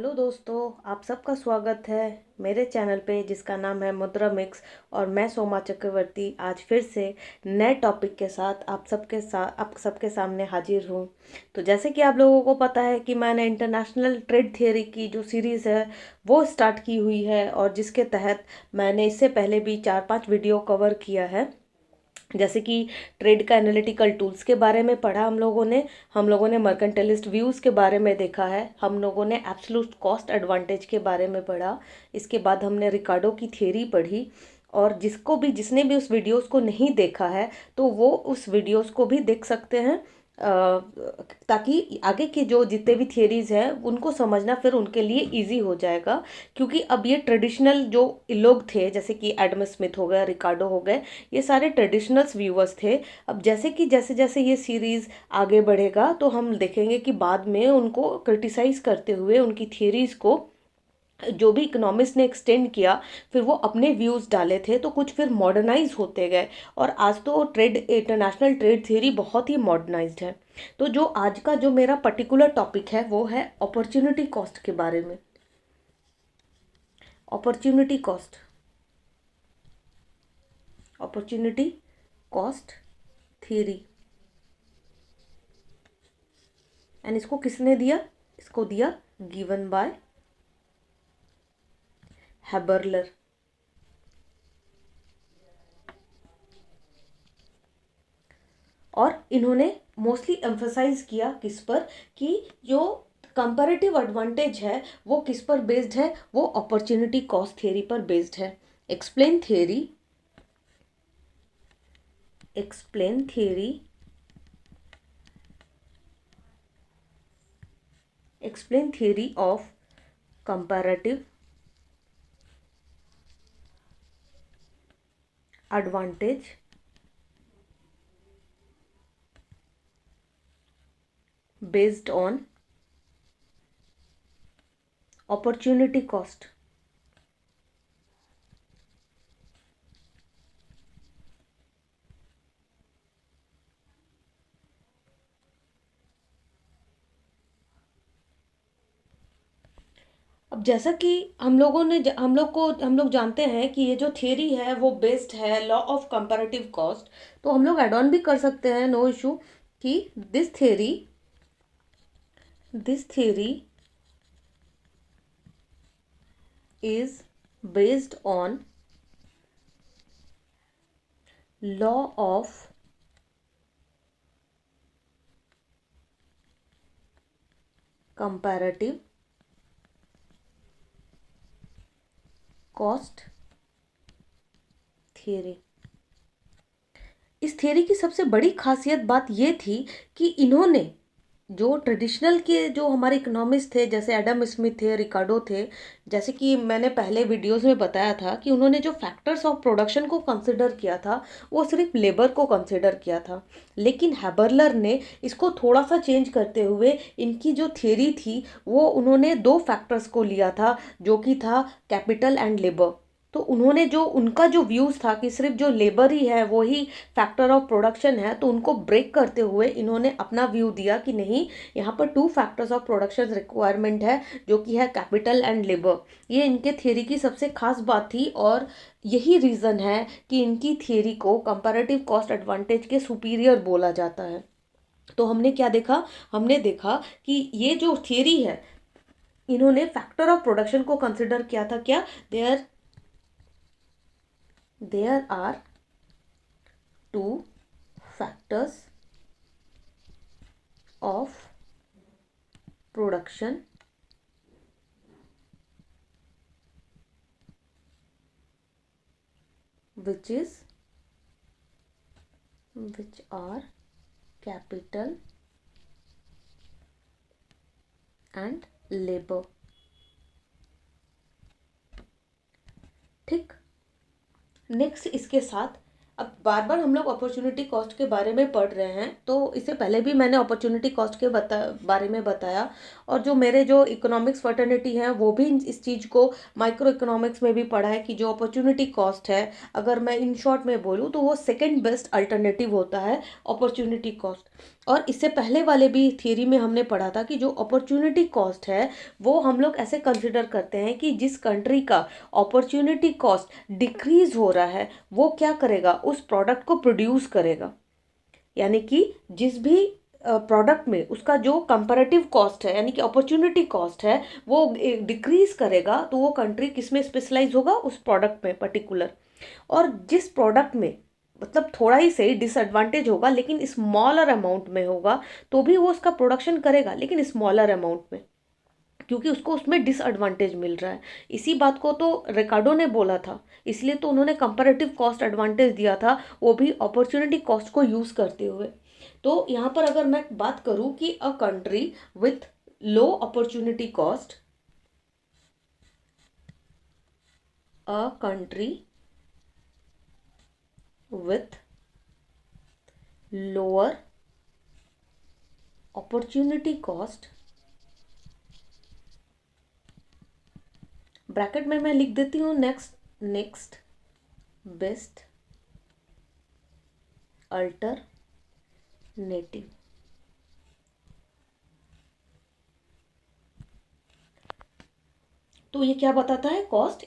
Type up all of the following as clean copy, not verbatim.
Hello दोस्तों, आप सबका स्वागत है मेरे चैनल पे जिसका नाम है मुद्रा मिक्स। और मैं सोमा चक्रवर्ती आज फिर से नए टॉपिक के साथ आप सबके सामने हाजिर हूँ। तो जैसे कि आप लोगों को पता है कि मैंने इंटरनेशनल ट्रेड थियरी की जो सीरीज़ है वो स्टार्ट की हुई है, और जिसके तहत मैंने इससे पहले भी 4-5 वीडियो कवर किया है। जैसे कि ट्रेड का एनालिटिकल टूल्स के बारे में पढ़ा हम लोगों ने मर्केंटाइलिस्ट व्यूज़ के बारे में देखा है, हम लोगों ने एब्सोल्यूट कॉस्ट एडवांटेज के बारे में पढ़ा। इसके बाद हमने रिकार्डो की थ्योरी पढ़ी। और जिसने भी उस वीडियोस को नहीं देखा है तो वो उस वीडियोस को भी देख सकते हैं, ताकि आगे के जो जितने भी थियरीज हैं उनको समझना फिर उनके लिए इजी हो जाएगा। क्योंकि अब ये ट्रेडिशनल जो लोग थे, जैसे कि एडम स्मिथ हो गया, रिकार्डो हो गए, ये सारे ट्रेडिशनल्स व्यूअर्स थे। अब जैसे जैसे ये सीरीज़ आगे बढ़ेगा तो हम देखेंगे कि बाद में उनको क्रिटिसाइज़ करते हुए उनकी थियरीज़ को जो भी इकोनॉमिस्ट ने एक्सटेंड किया, फिर वो अपने व्यूज़ डाले थे तो कुछ फिर मॉडर्नाइज होते गए। और आज तो इंटरनेशनल ट्रेड थ्योरी बहुत ही मॉडर्नाइज्ड है। तो जो आज का जो मेरा पर्टिकुलर टॉपिक है वो है अपॉर्चुनिटी कॉस्ट के बारे में। Opportunity cost, opportunity cost theory. And इसको किसने दिया? इसको दिया गिवन बाय हैबरलर। और इन्होंने मोस्टली एम्फसाइज किया किस पर, कि जो कंपैरेटिव एडवांटेज है वो किस पर बेस्ड है, वो अपॉर्चुनिटी कॉस्ट थ्योरी पर बेस्ड है। Explain theory, explain theory, explain theory of comparative advantage based on opportunity cost. अब जैसा कि हम लोग जानते हैं कि ये जो थियरी है वो बेस्ड है लॉ ऑफ कंपैरेटिव कॉस्ट, तो हम लोग ऐड ऑन भी कर सकते हैं, नो इशू, कि this theory is based on law of comparative cost theory। इस थियरी की सबसे बड़ी खासियत बात ये थी कि इन्होंने जो ट्रेडिशनल के जो हमारे इकोनॉमिस्ट थे, जैसे एडम स्मिथ थे, रिकार्डो थे, जैसे कि मैंने पहले वीडियोस में बताया था कि उन्होंने जो फैक्टर्स ऑफ प्रोडक्शन को कंसिडर किया था वो सिर्फ लेबर को कंसिडर किया था। लेकिन हैबरलर ने इसको थोड़ा सा चेंज करते हुए इनकी जो थियरी थी वो उन्होंने दो फैक्टर्स को लिया था, जो कि था कैपिटल एंड लेबर। तो उन्होंने जो उनका जो व्यूज़ था कि सिर्फ जो लेबर ही है वो ही फैक्टर ऑफ प्रोडक्शन है, तो उनको ब्रेक करते हुए इन्होंने अपना व्यू दिया कि नहीं, यहाँ पर two factors of production requirement है, जो कि है कैपिटल एंड लेबर। ये इनके थियरी की सबसे खास बात थी, और यही रीज़न है कि इनकी थियरी को कंपैरेटिव कॉस्ट एडवांटेज के सुपीरियर बोला जाता है। तो हमने क्या देखा? हमने देखा कि ये जो थियरी है, इन्होंने फैक्टर ऑफ प्रोडक्शन को कंसिडर किया था। क्या? There are two factors of production which are capital and labor। ठीक, नेक्स्ट इसके साथ अब बार बार हम लोग अपॉर्चुनिटी कॉस्ट के बारे में पढ़ रहे हैं, तो इससे पहले भी मैंने अपॉर्चुनिटी कॉस्ट के बारे में बताया। और जो मेरे जो इकोनॉमिक्स फर्टर्निटी हैं वो भी इस चीज़ को माइक्रो इकोनॉमिक्स में भी पढ़ा है कि जो अपॉर्चुनिटी कॉस्ट है, अगर मैं इन शॉर्ट में बोलूँ तो वो सेकेंड बेस्ट अल्टरनेटिव होता है अपॉर्चुनिटी कॉस्ट। और इससे पहले वाले भी थियरी में हमने पढ़ा था कि जो अपॉर्चुनिटी कॉस्ट है वो हम लोग ऐसे कंसिडर करते हैं कि जिस कंट्री का अपॉर्चुनिटी कॉस्ट डिक्रीज हो रहा है वो क्या करेगा, उस प्रोडक्ट को प्रोड्यूस करेगा। यानी कि जिस भी प्रोडक्ट में उसका जो कंपैरेटिव कॉस्ट है यानी कि अपॉर्चुनिटी कॉस्ट है वो डिक्रीज करेगा, तो वो कंट्री किस में स्पेशलाइज होगा, उस प्रोडक्ट में पर्टिकुलर। और जिस प्रोडक्ट में मतलब थोड़ा ही सही डिसएडवांटेज होगा लेकिन स्मॉलर अमाउंट में होगा, तो भी वो उसका प्रोडक्शन करेगा लेकिन स्मॉलर अमाउंट में, क्योंकि उसको उसमें डिसएडवांटेज मिल रहा है। इसी बात को तो रिकार्डो ने बोला था, इसलिए तो उन्होंने कंपैरेटिव कॉस्ट एडवांटेज दिया था, वो भी अपॉर्चुनिटी कॉस्ट को यूज़ करते हुए। तो यहाँ पर अगर मैं बात करूँ कि a country with low opportunity cost, a country with lower opportunity cost, bracket में मैं लिख देती हूँ नेक्स्ट बेस्ट अल्टरनेटिव। तो ये क्या बताता है, cost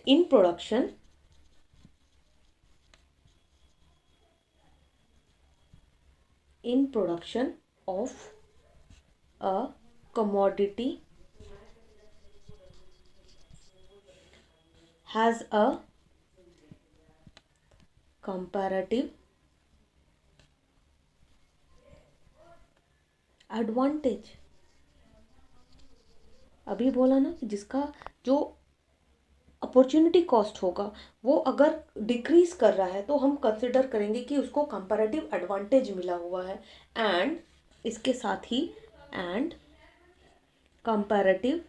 in production of a commodity has a comparative advantage। अभी बोला ना कि जिसका जो अपॉर्चुनिटी कॉस्ट होगा वो अगर डिक्रीज कर रहा है तो हम कंसिडर करेंगे कि उसको कंपैरेटिव एडवांटेज मिला हुआ है। एंड इसके साथ ही and comparative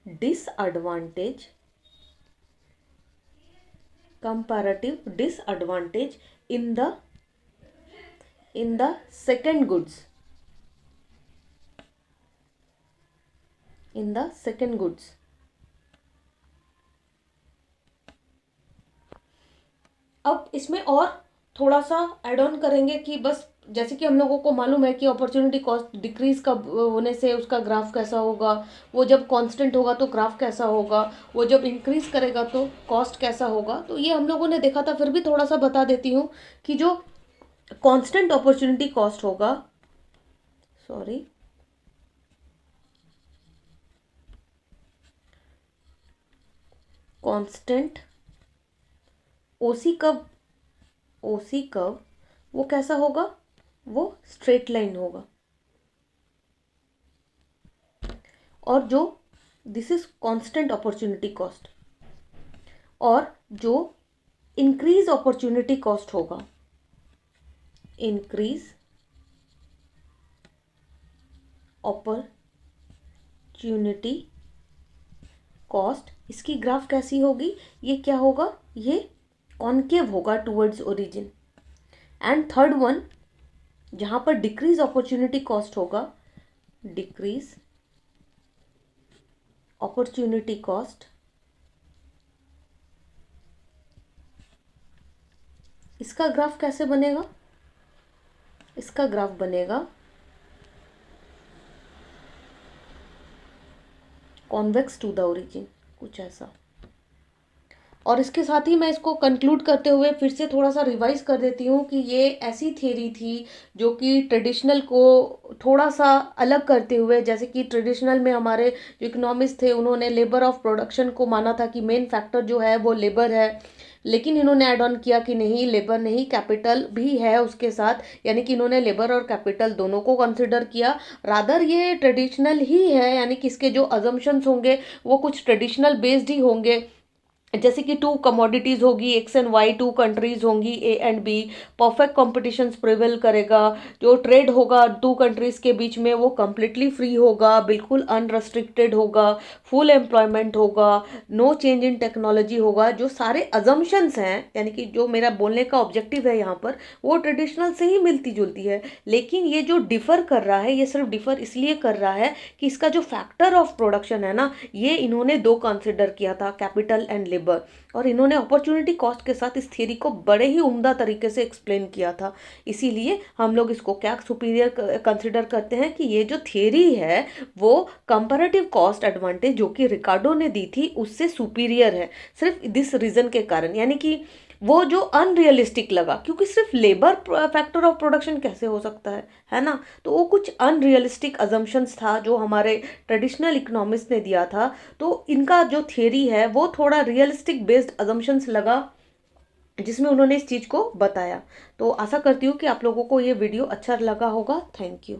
disadvantage in the second goods, अब इसमें और थोड़ा सा ऐड ऑन करेंगे कि बस जैसे कि हम लोगों को मालूम है कि अपॉर्चुनिटी कॉस्ट डिक्रीज कब होने से उसका ग्राफ कैसा होगा, वो जब कांस्टेंट होगा तो ग्राफ कैसा होगा, वो जब इंक्रीज करेगा तो कॉस्ट कैसा होगा। तो ये हम लोगों ने देखा था, फिर भी थोड़ा सा बता देती हूँ कि जो कांस्टेंट अपॉर्चुनिटी कॉस्ट होगा, कांस्टेंट ओसी कर्व वो कैसा होगा, वो स्ट्रेट लाइन होगा। और जो this is constant opportunity cost, और जो इंक्रीज अपॉर्चुनिटी कॉस्ट होगा, इंक्रीज अपॉर्चुनिटी कॉस्ट, इसकी ग्राफ कैसी होगी, ये क्या होगा, ये कॉनकेव होगा towards origin. And third one जहां पर डिक्रीज अपॉर्चुनिटी कॉस्ट होगा, डिक्रीज अपॉर्चुनिटी कॉस्ट, इसका ग्राफ कैसे बनेगा, इसका ग्राफ बनेगा कॉन्वेक्स टू द ओरिजिन, कुछ ऐसा। और इसके साथ ही मैं इसको कंक्लूड करते हुए फिर से थोड़ा सा रिवाइज कर देती हूँ कि ये ऐसी थियरी थी जो कि ट्रेडिशनल को थोड़ा सा अलग करते हुए, जैसे कि ट्रेडिशनल में हमारे जो इकोनॉमिस्ट थे उन्होंने लेबर ऑफ प्रोडक्शन को माना था कि मेन फैक्टर जो है वो लेबर है, लेकिन इन्होंने ऐड ऑन किया कि नहीं, लेबर नहीं, कैपिटल भी है उसके साथ, यानी कि इन्होंने लेबर और कैपिटल दोनों को कंसिडर किया। रादर ये ट्रेडिशनल ही है, यानी कि इसके जो अजम्पशंस होंगे वो कुछ ट्रेडिशनल बेस्ड ही होंगे। जैसे कि टू कमोडिटीज़ होगी X and Y, two countries होंगी A and B, perfect competition prevail करेगा, जो ट्रेड होगा टू कंट्रीज़ के बीच में वो कम्प्लीटली फ्री होगा, बिल्कुल अनरेस्ट्रिक्टेड होगा, फुल एम्प्लॉयमेंट होगा, नो चेंज इन टेक्नोलॉजी होगा। जो सारे अजम्पशंस हैं, यानी कि जो मेरा बोलने का ऑब्जेक्टिव है यहाँ पर, वो ट्रेडिशनल से ही मिलती जुलती है। लेकिन ये जो डिफ़र कर रहा है, ये सिर्फ डिफ़र इसलिए कर रहा है कि इसका जो फैक्टर ऑफ प्रोडक्शन है ना, ये इन्होंने दो कंसिडर किया था, कैपिटल एंड लेबर। लेबर। और इन्होंने अपॉर्चुनिटी कॉस्ट के साथ इस थ्योरी को बड़े ही उम्दा तरीके से एक्सप्लेन किया था। इसीलिए हम लोग इसको क्या सुपीरियर कंसिडर करते हैं कि ये जो थ्योरी है वो कंपैरेटिव कॉस्ट एडवांटेज जो कि रिकार्डो ने दी थी उससे सुपीरियर है, सिर्फ दिस रीजन के कारण। यानी कि वो जो अनरियलिस्टिक लगा, क्योंकि सिर्फ लेबर फैक्टर ऑफ प्रोडक्शन कैसे हो सकता है ना। तो वो कुछ अनरियलिस्टिक अजम्पशंस था जो हमारे ट्रेडिशनल इकोनॉमिस्ट ने दिया था। तो इनका जो थियरी है वो थोड़ा रियलिस्टिक बेस्ड अजम्पशंस लगा जिसमें उन्होंने इस चीज़ को बताया। तो आशा करती हूँ कि आप लोगों को ये वीडियो अच्छा लगा होगा। Thank you.